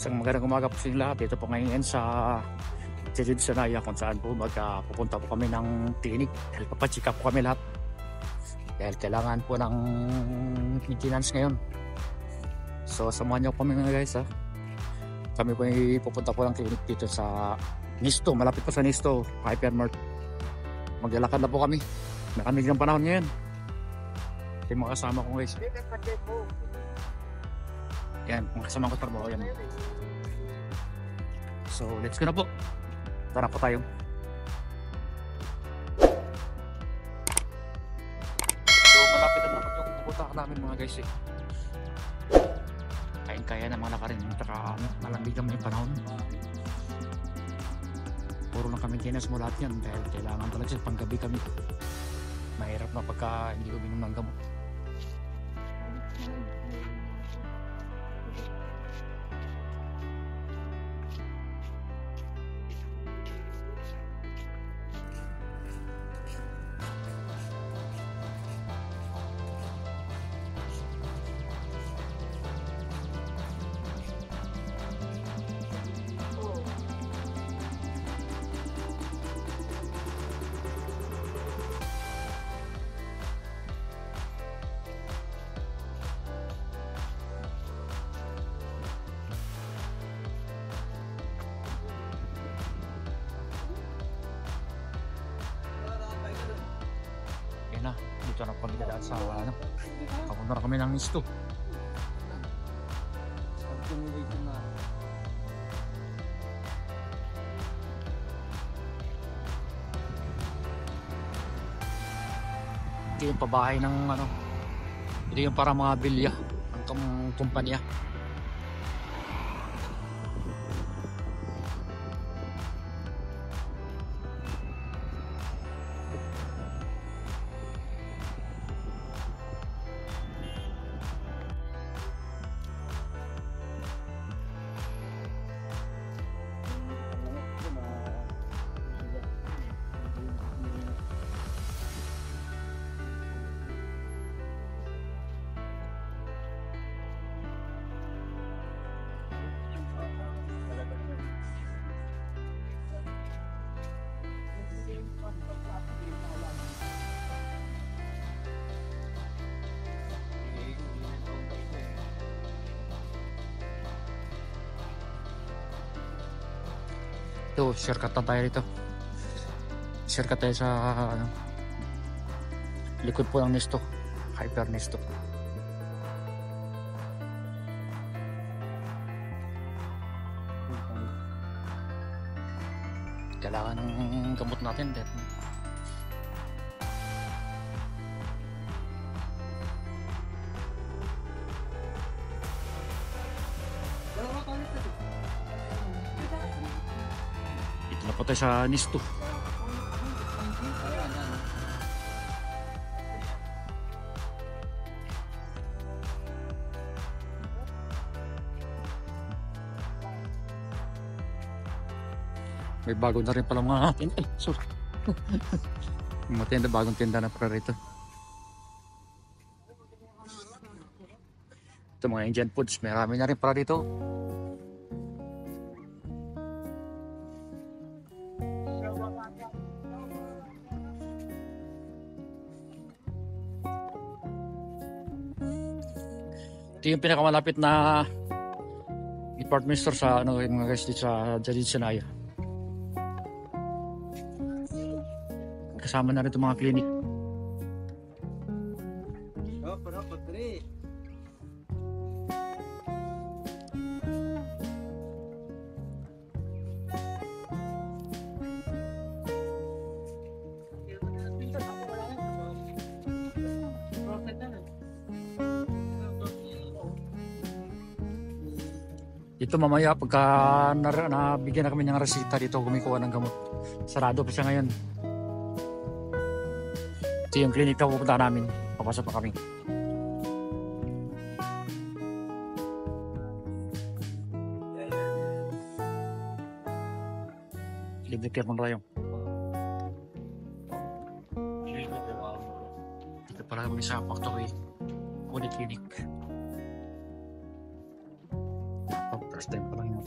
Isang magandang umaga po sa inyo lahat. Dito po ngayon sa Jedid Sanaya kung saan po pupunta po kami ng clinic. Dahil papacheck up po kami lahat. Dahil kailangan po ng maintenance ngayon. So samahan niyo po kami mga guys ha. Kami po ay pupunta po ng clinic dito sa Nisto. Malapit po sa Nisto, Hypermart. Maglalakad na po kami. Makamig ng panahon ngayon. Yung mga kasama ko guys. Yan, mga kasama ko trabaho yan. So let's go na po. Tara po tayo. So malapit na naman yung pupuntahan namin mga guys eh. Kain-kaya ng mga nakarin. Malamig naman yung panahon. Puro na kami tinas mo lahat yan. Dahil kailangan talaga siya panggabi kami. Mahirap na pagka hindi ko binom ng gamot. Na, dito na kami dadaan sa papunta na kami ng Nisto. Ito yung pabahay ng ito yung para mga bilya ng kumpanya. Ito, shortcut na tayo dito. Shortcut tayo sa likod po ng Nisto, Hyper Nisto. Kailangan ng gamot natin dito. Dito na po tayo sa Nisto. May bago na rin pala mga tinda. Sorry. Mga tinda, bagong tinda na para rito. Ito mga Indian foods, marami na rin para dito. Ito yung pinakamalapit na department store sa yung mga guys dito sa Jedid Sanaya. Kasama na rin itong mga clinic. Dito mamaya pagka nabigyan na kami ng resita dito kumikuha ng gamot. Sarado pa siya ngayon. Ito yung clinic na pupunta namin. Papasok pa kami. Libre care ng rayong. Dito pala kami sa Factory Polyclinic. First time pa lang yung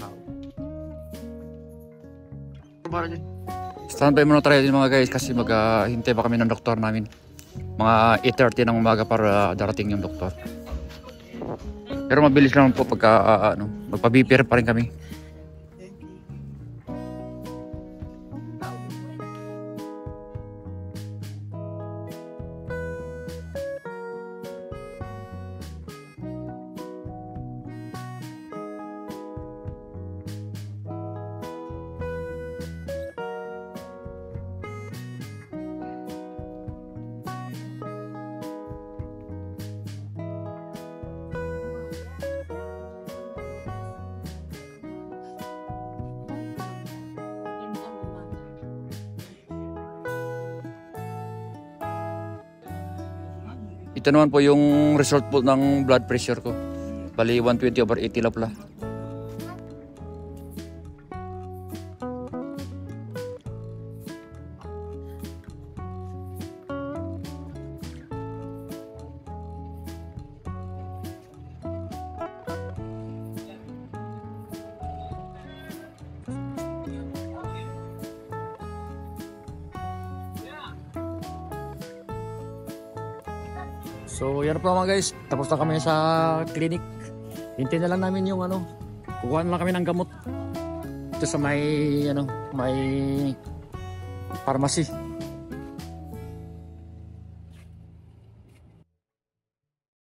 Standby muna tayo din mga guys kasi maghintay pa kami ng doktor namin. Mga 8:30 ng umaga para darating yung doktor. Pero mabilis lang po pagka magpa-BPR pa rin kami. Ito naman po yung result po ng blood pressure ko. Bali 120/80 lang pala. So yan po mga guys, tapos na kami sa clinic. Hintay na lang namin yung kukuha na lang kami ng gamot. Ito sa may pharmacy.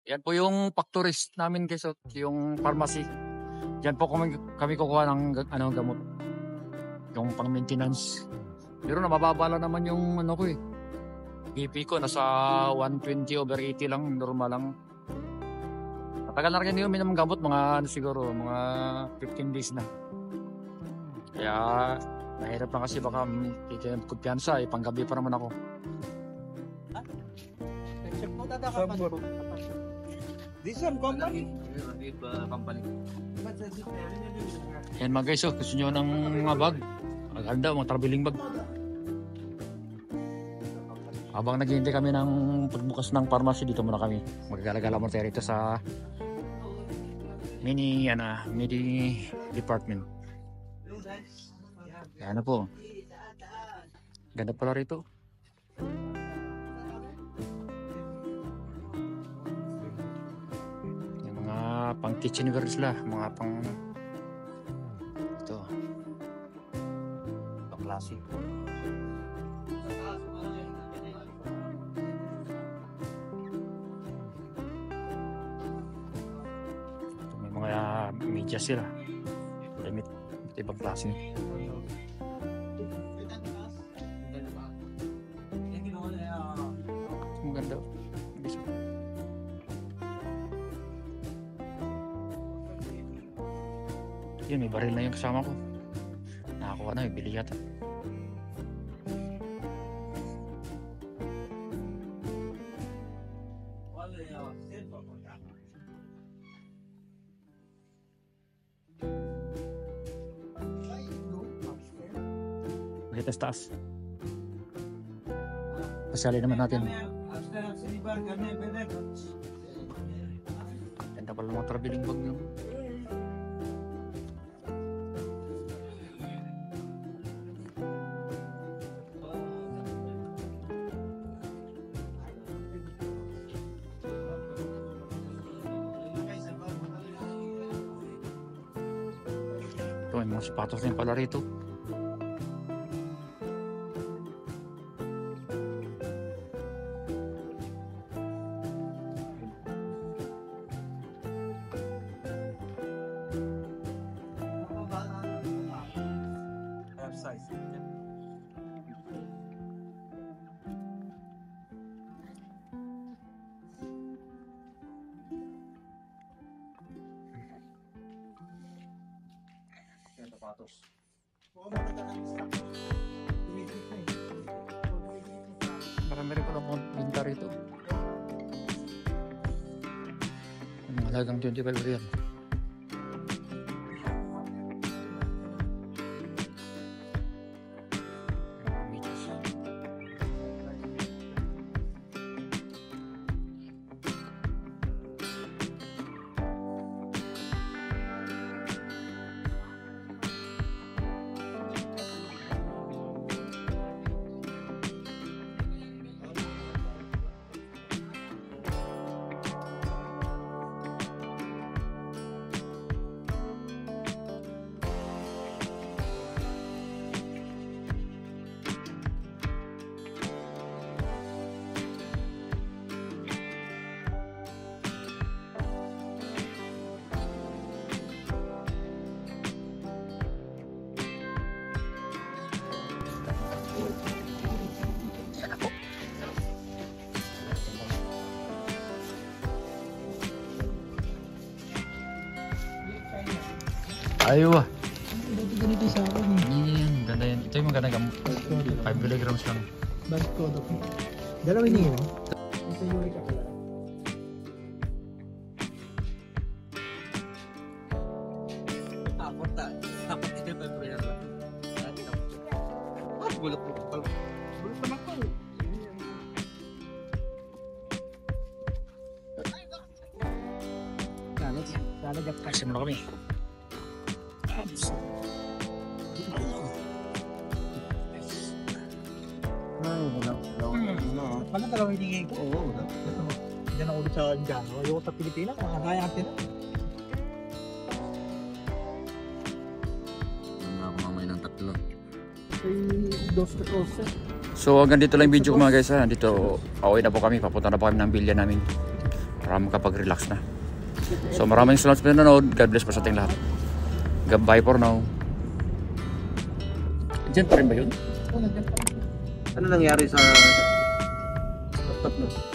Yan po yung factories namin guys, yung pharmacy. Yan po kami kukuha ng gamot. Yung pang maintenance. Pero nabababa lang naman yung ko eh. BP ko nasa 120/80 lang, normal lang. Matagal na rin yung minum gamot, siguro mga 15 days na. Kaya nahirap na kasi baka titigyan kumpiyansa eh, panggabi pa naman ako. This one company. Yan mga guys, gusto nyo ng mga bag? Maganda, mga traveling bag. Habang naghihintay kami ng pagbukas ng pharmacy, dito muna kami. Magagala-gala muna tayo rito sa mini department. Yan po. Ganda pala rito. Yung mga pang kitchenware sila, mga pang ito. Pang klase. Media sila. Limit ibang klase. Ang ganda. Yun, may baril na yung kasama ko. Nakakuha na, may bili yata. Kita sa taas. Pasali naman natin. Ganda pala mga traveling bag nyo. Ito, may mga sapatos din pala rito. Sapatos. Marami rin pala mga binta rito. Ang halagang 25 real. Ayaw ah. Dati ganito sa akin eh. Yan, ganda yan. Ito yung maganda gamot. 5 milligrams lang. Bad ko. Dalawa niya yun. Ito yung uric acid. Takot ito yung pepper lang. Bulok mo pala. Bulok naman ko. Lalagap ka. Kasi muna kami. Pala talaga hiningin ko. Oo. Diyan ako ulit sa Indiano. Ayoko sa Pilipinas. Makakaya natin. Dos ka closer. So hanggang dito lang yung video ko mga guys ha. Dito away na po kami. Papunta na po kami ng bilya namin. Para makapag-relax na. So maraming salamat sa panonood. God bless po sa ating lahat. Goodbye for now. Diyan pa rin ba yun? Ano nangyari sa laptop mo?